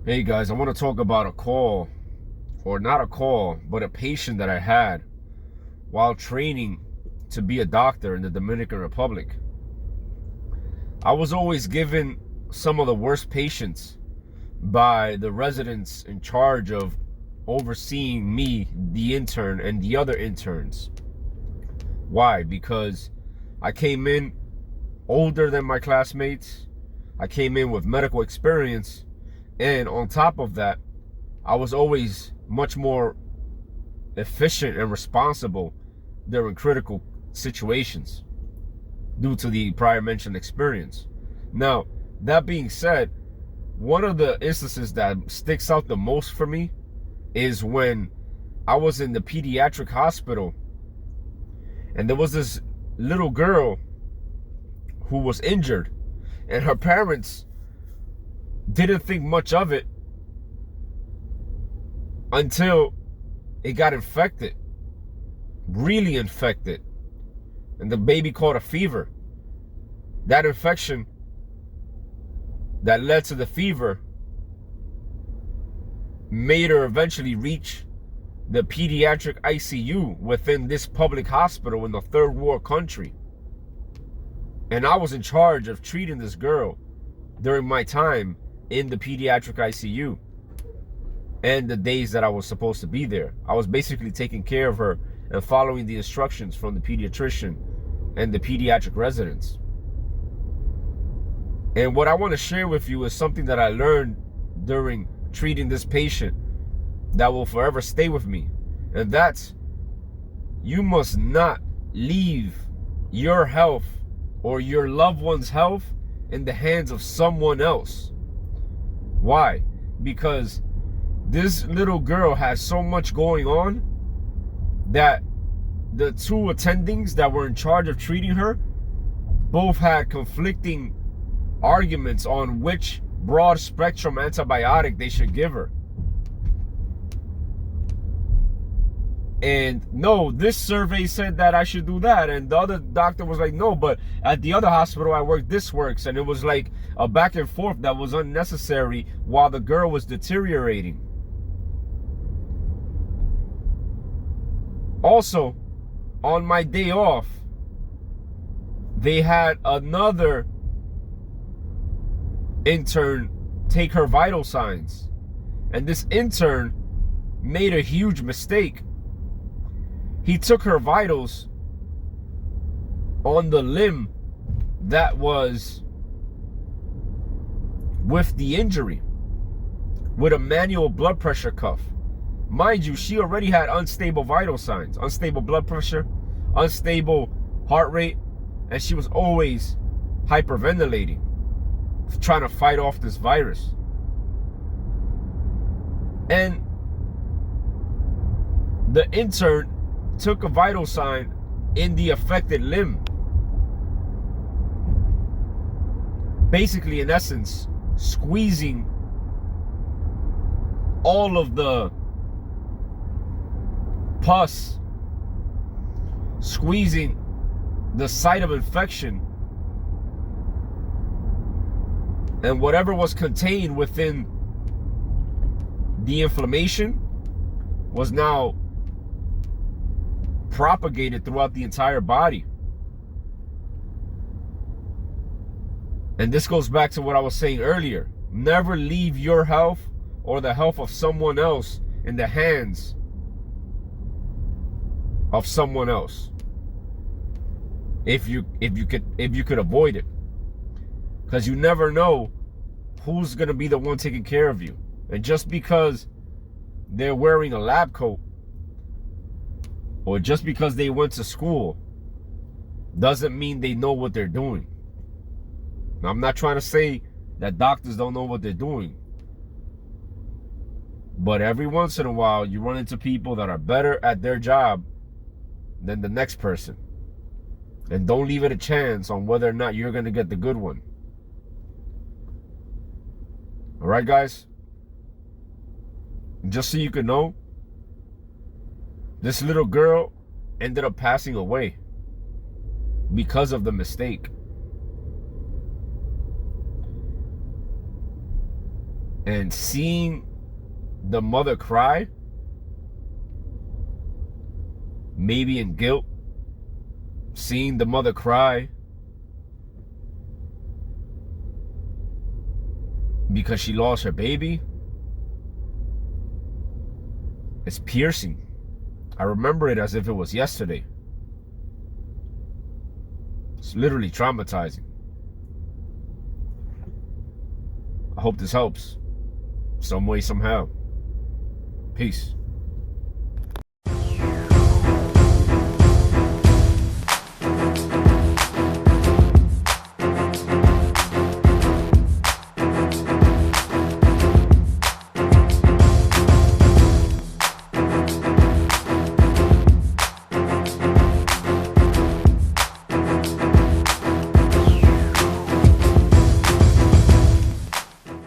Hey guys, I want to talk about a call, or not a call, but a patient that I had while training to be a doctor in the Dominican Republic. I was always given some of the worst patients by the residents in charge of overseeing me, the intern, and the other interns. Why? Because I came in older than my classmates. I came in with medical experience. And on top of that, I was always much more efficient and responsible during critical situations due to the prior mentioned experience. Now, that being said, one of the instances that sticks out the most for me is when I was in the pediatric hospital and there was this little girl who was injured, and her parents didn't think much of it until it got infected, really infected, and the baby caught a fever. That infection that led to the fever made her eventually reach the Pediatric ICU within this public hospital in the third world country. And I was in charge of treating this girl during my time in the Pediatric ICU and the days that I was supposed to be there. I was basically taking care of her and following the instructions from the pediatrician and the pediatric residents. And what I want to share with you is something that I learned during treating this patient that will forever stay with me. And that's, you must not leave your health or your loved one's health in the hands of someone else. Why? Because this little girl has so much going on that the two attendings that were in charge of treating her both had conflicting arguments on which broad spectrum antibiotic they should give her. And no, this survey said that I should do that, and the other doctor was like, no, but at the other hospital I worked, this works. And it was like a back and forth that was unnecessary while the girl was deteriorating. Also, on my day off, they had another intern take her vital signs, and this intern made a huge mistake. He took her vitals on the limb that was with the injury, with a manual blood pressure cuff. Mind you, she already had unstable vital signs, unstable blood pressure, unstable heart rate, and she was always hyperventilating, trying to fight off this virus. And the intern took a vital sign in the affected limb. Basically, in essence, squeezing all of the pus, squeezing the site of infection, and whatever was contained within the inflammation was now propagated throughout the entire body. And this goes back to what I was saying earlier. Never leave your health or the health of someone else in the hands of someone else, if you could avoid it, because you never know who's going to be the one taking care of you. And just because they're wearing a lab coat, or just because they went to school, doesn't mean they know what they're doing. Now, I'm not trying to say that doctors don't know what they're doing, but every once in a while you run into people that are better at their job than the next person, and don't leave it a chance on whether or not you're going to get the good one. All right, guys, just so you can know, this little girl ended up passing away because of the mistake. And seeing the mother cry, maybe in guilt, seeing the mother cry because she lost her baby, it's piercing. I remember it as if it was yesterday. It's literally traumatizing. I hope this helps some way, somehow. Peace.